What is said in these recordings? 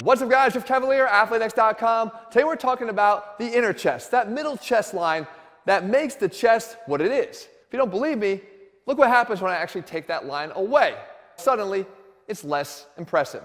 What's up guys, Jeff Cavalier, ATHLEAN-X.com. Today we're talking about the inner chest, that middle chest line that makes the chest what it is. If you don't believe me, look what happens when I actually take that line away. Suddenly, it's less impressive.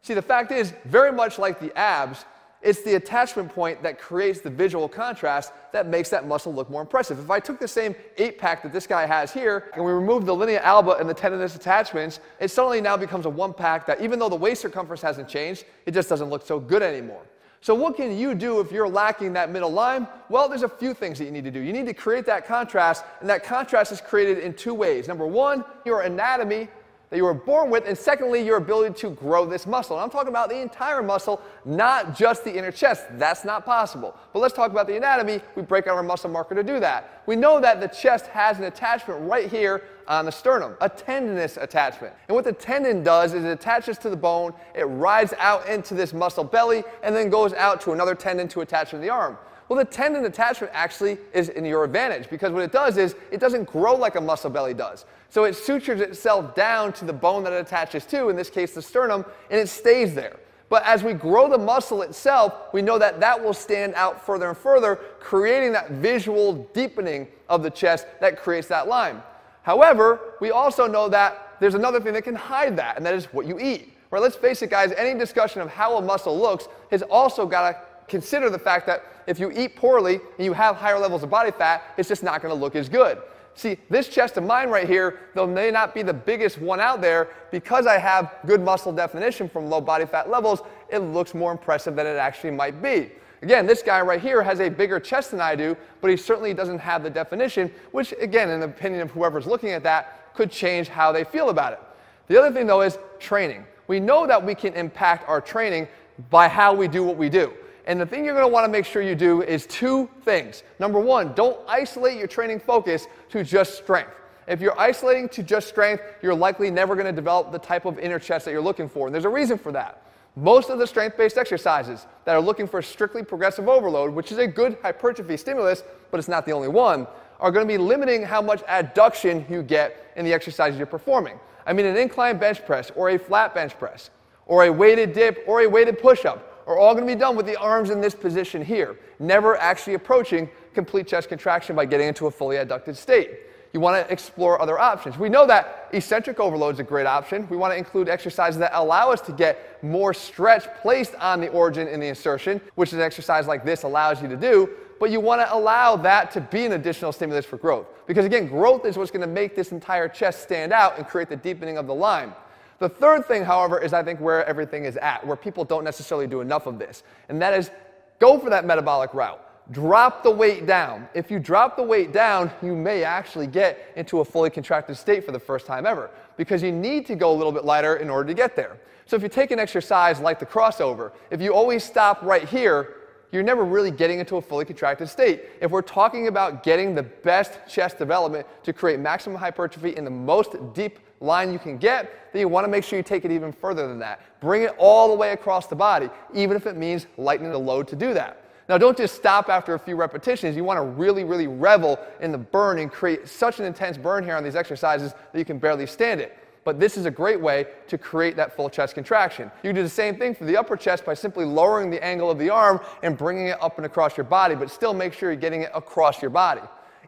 See, the fact is, very much like the abs, it's the attachment point that creates the visual contrast that makes that muscle look more impressive. If I took the same 8-pack that this guy has here, and we removed the linea alba and the tendinous attachments, it suddenly now becomes a 1-pack that even though the waist circumference hasn't changed, it just doesn't look so good anymore. So what can you do if you're lacking that middle line? Well, there's a few things that you need to do. You need to create that contrast, and that contrast is created in 2 ways. Number 1, your anatomy that you were born with, and secondly, your ability to grow this muscle. And I'm talking about the entire muscle, not just the inner chest. That's not possible. But let's talk about the anatomy. We break out our muscle marker to do that. We know that the chest has an attachment right here on the sternum, a tendinous attachment. And what the tendon does is it attaches to the bone, it rides out into this muscle belly, and then goes out to another tendon to attach to the arm. Well, the tendon attachment actually is in your advantage because what it does is it doesn't grow like a muscle belly does. So it sutures itself down to the bone that it attaches to, in this case the sternum, and it stays there. But as we grow the muscle itself, we know that that will stand out further and further, creating that visual deepening of the chest that creates that line. However, we also know that there's another thing that can hide that, and that is what you eat. Right, let's face it, guys, any discussion of how a muscle looks has also got to consider the fact that if you eat poorly and you have higher levels of body fat, it's just not going to look as good. See, this chest of mine right here, though may not be the biggest one out there, because I have good muscle definition from low body fat levels, it looks more impressive than it actually might be. Again, this guy right here has a bigger chest than I do, but he certainly doesn't have the definition, which again, in the opinion of whoever's looking at that, could change how they feel about it. The other thing though is training. We know that we can impact our training by how we do what we do. And the thing you're going to want to make sure you do is 2 things. Number 1, don't isolate your training focus to just strength. If you're isolating to just strength, you're likely never going to develop the type of inner chest that you're looking for. And there's a reason for that. Most of the strength-based exercises that are looking for strictly progressive overload, which is a good hypertrophy stimulus, but it's not the only one, are going to be limiting how much adduction you get in the exercises you're performing. I mean, an incline bench press, or a flat bench press, or a weighted dip, or a weighted push-up, are all going to be done with the arms in this position here, never actually approaching complete chest contraction by getting into a fully adducted state. You want to explore other options. We know that eccentric overload is a great option. We want to include exercises that allow us to get more stretch placed on the origin in the insertion, which an exercise like this allows you to do, but you want to allow that to be an additional stimulus for growth. Because again, growth is what's going to make this entire chest stand out and create the deepening of the line. The third thing, however, is I think where everything is at, where people don't necessarily do enough of this, and that is go for that metabolic route. Drop the weight down. If you drop the weight down, you may actually get into a fully contracted state for the first time ever, because you need to go a little bit lighter in order to get there. So if you take an exercise like the crossover, if you always stop right here, you're never really getting into a fully contracted state. If we're talking about getting the best chest development to create maximum hypertrophy in the most deep line you can get, then you want to make sure you take it even further than that. Bring it all the way across the body, even if it means lightening the load to do that. Now, don't just stop after a few repetitions. You want to really, really revel in the burn and create such an intense burn here on these exercises that you can barely stand it. But this is a great way to create that full chest contraction. You can do the same thing for the upper chest by simply lowering the angle of the arm and bringing it up and across your body, but still make sure you're getting it across your body.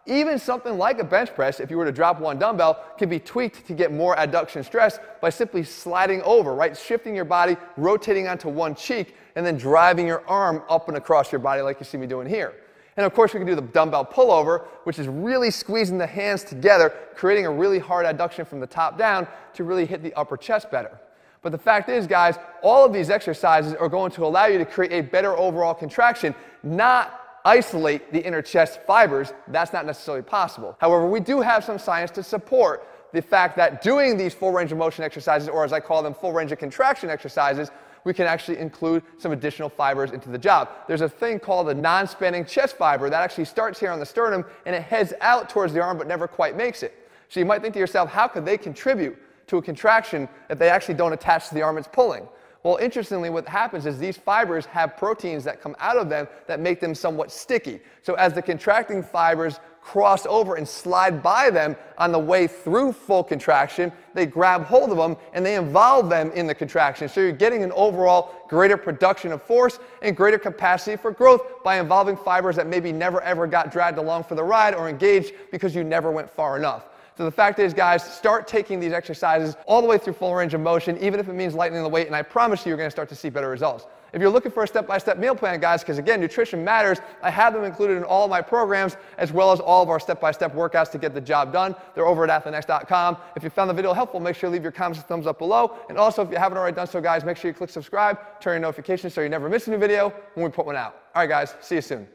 Even something like a bench press, if you were to drop 1 dumbbell, can be tweaked to get more adduction stress by simply sliding over, right? Shifting your body, rotating onto one cheek, and then driving your arm up and across your body like you see me doing here. And of course, we can do the dumbbell pullover, which is really squeezing the hands together, creating a really hard adduction from the top down to really hit the upper chest better. But the fact is, guys, all of these exercises are going to allow you to create a better overall contraction, not isolate the inner chest fibers. That's not necessarily possible. However, we do have some science to support the fact that doing these full range of motion exercises, or as I call them, full range of contraction exercises, we can actually include some additional fibers into the job. There's a thing called the non-spanning chest fiber that actually starts here on the sternum and it heads out towards the arm but never quite makes it. So you might think to yourself, how could they contribute to a contraction if they actually don't attach to the arm it's pulling? Well, interestingly, what happens is these fibers have proteins that come out of them that make them somewhat sticky. So as the contracting fibers cross over and slide by them on the way through full contraction. They grab hold of them and they involve them in the contraction. So you're getting an overall greater production of force and greater capacity for growth by involving fibers that maybe never ever got dragged along for the ride or engaged because you never went far enough. So the fact is, guys, start taking these exercises all the way through full range of motion, even if it means lightening the weight, and I promise you're going to start to see better results. If you're looking for a step-by-step meal plan, guys, because again, nutrition matters, I have them included in all of my programs, as well as all of our step-by-step workouts to get the job done. They're over at ATHLEAN-X.com. If you found the video helpful, make sure you leave your comments and thumbs up below. And also, if you haven't already done so, guys, make sure you click subscribe, turn your notifications so you never miss a new video when we put one out. All right, guys, see you soon.